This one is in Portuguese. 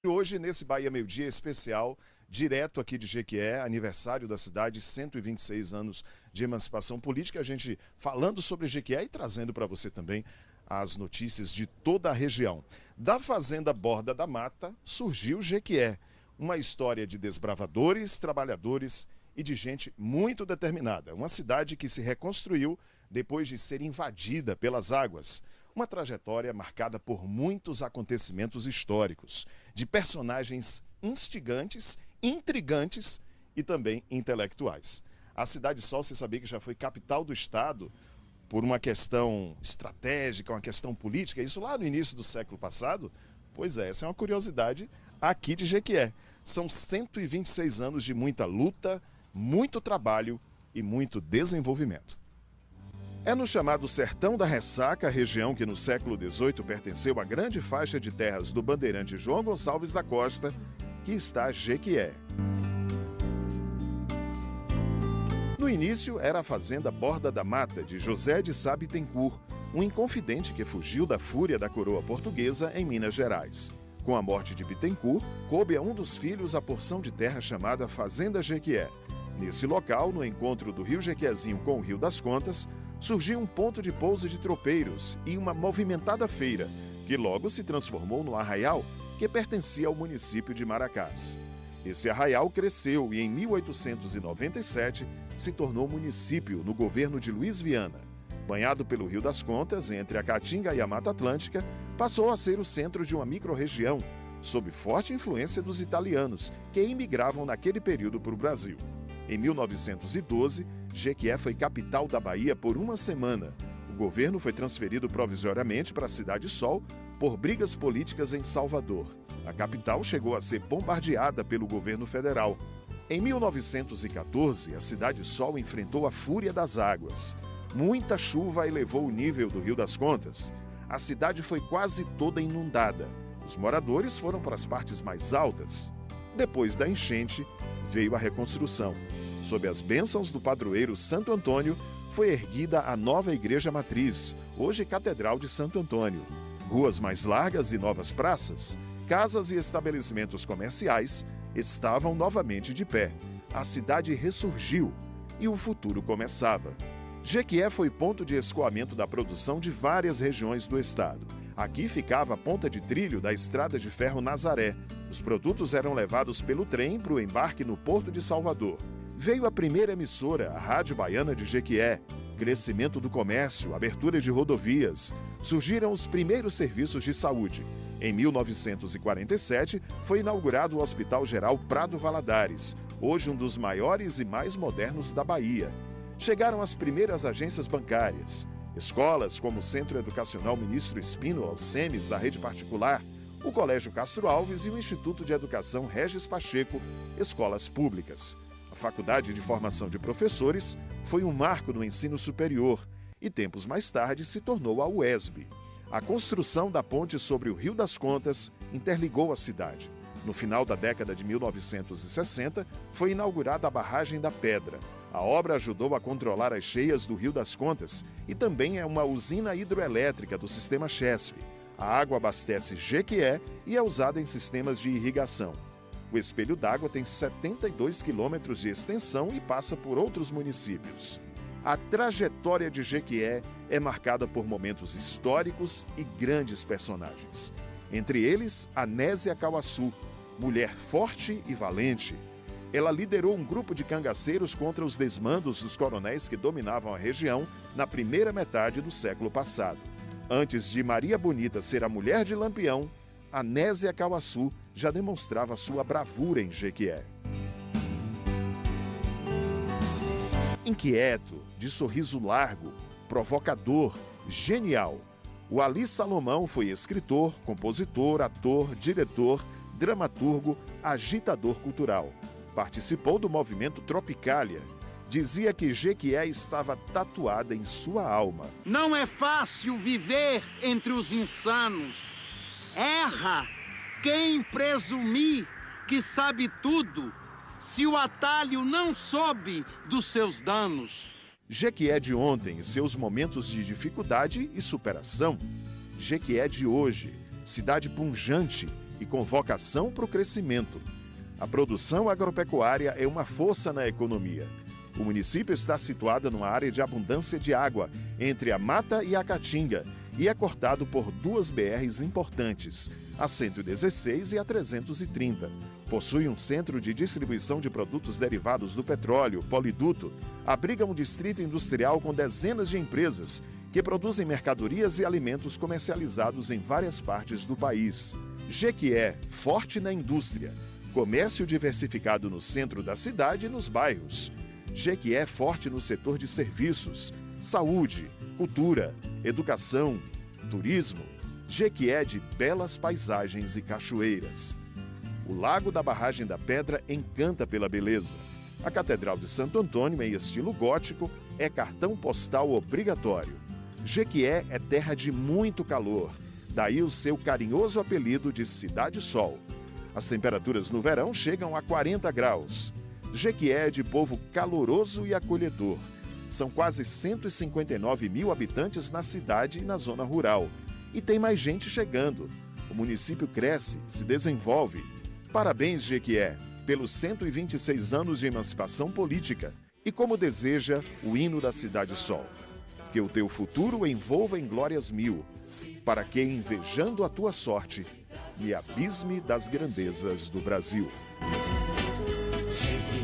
Hoje, nesse Bahia Meio Dia especial, direto aqui de Jequié, aniversário da cidade, 126 anos de emancipação política, a gente falando sobre Jequié e trazendo para você também as notícias de toda a região. Da Fazenda Borda da Mata surgiu Jequié, uma história de desbravadores, trabalhadores e de gente muito determinada. Uma cidade que se reconstruiu depois de ser invadida pelas águas. Uma trajetória marcada por muitos acontecimentos históricos, de personagens instigantes, intrigantes e também intelectuais. A Cidade Sol, você sabia que já foi capital do estado por uma questão estratégica, uma questão política, isso lá no início do século passado? Pois é, essa é uma curiosidade aqui de Jequié. São 126 anos de muita luta, muito trabalho e muito desenvolvimento. É no chamado Sertão da Ressaca, região que no século XVIII pertenceu à grande faixa de terras do bandeirante João Gonçalves da Costa, que está Jequié. No início era a Fazenda Borda da Mata, de José de Sá Bittencourt, um inconfidente que fugiu da fúria da coroa portuguesa em Minas Gerais. Com a morte de Bittencourt, coube a um dos filhos a porção de terra chamada Fazenda Jequié. Nesse local, no encontro do rio Jequiézinho com o Rio das Contas, surgiu um ponto de pouso de tropeiros e uma movimentada feira, que logo se transformou no arraial que pertencia ao município de Maracás. Esse arraial cresceu e em 1897 se tornou município no governo de Luiz Viana. Banhado pelo Rio das Contas, entre a Caatinga e a Mata Atlântica, passou a ser o centro de uma microrregião, sob forte influência dos italianos, que imigravam naquele período para o Brasil. Em 1912, Jequié foi capital da Bahia por uma semana. O governo foi transferido provisoriamente para a Cidade Sol por brigas políticas em Salvador. A capital chegou a ser bombardeada pelo governo federal. Em 1914, a Cidade Sol enfrentou a fúria das águas. Muita chuva elevou o nível do Rio das Contas. A cidade foi quase toda inundada. Os moradores foram para as partes mais altas. Depois da enchente, veio a reconstrução. Sob as bênçãos do padroeiro Santo Antônio, foi erguida a nova igreja matriz, hoje Catedral de Santo Antônio. Ruas mais largas e novas praças, casas e estabelecimentos comerciais estavam novamente de pé. A cidade ressurgiu e o futuro começava. Jequié foi ponto de escoamento da produção de várias regiões do estado. Aqui ficava a ponta de trilho da estrada de ferro Nazaré. Os produtos eram levados pelo trem para o embarque no Porto de Salvador. Veio a primeira emissora, a Rádio Baiana de Jequié. Crescimento do comércio, abertura de rodovias. Surgiram os primeiros serviços de saúde. Em 1947, foi inaugurado o Hospital Geral Prado Valadares, hoje um dos maiores e mais modernos da Bahia. Chegaram as primeiras agências bancárias. Escolas como o Centro Educacional Ministro Espino, aos SEMES da rede particular, o Colégio Castro Alves e o Instituto de Educação Regis Pacheco, escolas públicas. A Faculdade de Formação de Professores foi um marco no ensino superior e, tempos mais tarde, se tornou a UESB. A construção da ponte sobre o Rio das Contas interligou a cidade. No final da década de 1960, foi inaugurada a Barragem da Pedra. A obra ajudou a controlar as cheias do Rio das Contas e também é uma usina hidroelétrica do sistema Chesf. A água abastece Jequié e é usada em sistemas de irrigação. O espelho d'água tem 72 quilômetros de extensão e passa por outros municípios. A trajetória de Jequié é marcada por momentos históricos e grandes personagens. Entre eles, Anésia Cauaçu, mulher forte e valente. Ela liderou um grupo de cangaceiros contra os desmandos dos coronéis que dominavam a região na primeira metade do século passado. Antes de Maria Bonita ser a mulher de Lampião, Anésia Cauaçu já demonstrava sua bravura em Jequié. Inquieto, de sorriso largo, provocador, genial, o Ali Salomão foi escritor, compositor, ator, diretor, dramaturgo, agitador cultural. Participou do movimento Tropicália. Dizia que Jequié estava tatuada em sua alma. Não é fácil viver entre os insanos. Erra quem presumir que sabe tudo, se o atalho não soube dos seus danos. Jequié de ontem e seus momentos de dificuldade e superação. Jequié de hoje, cidade pungente, e com vocação para o crescimento. A produção agropecuária é uma força na economia. O município está situado numa área de abundância de água, entre a Mata e a Caatinga, e é cortado por duas BRs importantes, a 116 e a 330. Possui um centro de distribuição de produtos derivados do petróleo, Poliduto. Abriga um distrito industrial com dezenas de empresas que produzem mercadorias e alimentos comercializados em várias partes do país. Jequié, forte na indústria. Comércio diversificado no centro da cidade e nos bairros. Jequié forte no setor de serviços, saúde, cultura, educação, turismo. Jequié de belas paisagens e cachoeiras. O Lago da Barragem da Pedra encanta pela beleza. A Catedral de Santo Antônio, em estilo gótico, é cartão postal obrigatório. Jequié é terra de muito calor, daí o seu carinhoso apelido de Cidade Sol. As temperaturas no verão chegam a 40 graus. Jequié é de povo caloroso e acolhedor. São quase 159 mil habitantes na cidade e na zona rural. E tem mais gente chegando. O município cresce, se desenvolve. Parabéns, Jequié, pelos 126 anos de emancipação política e como deseja o hino da Cidade Sol. Que o teu futuro envolva em glórias mil, para que, invejando a tua sorte, me abisme das grandezas do Brasil. Jequié,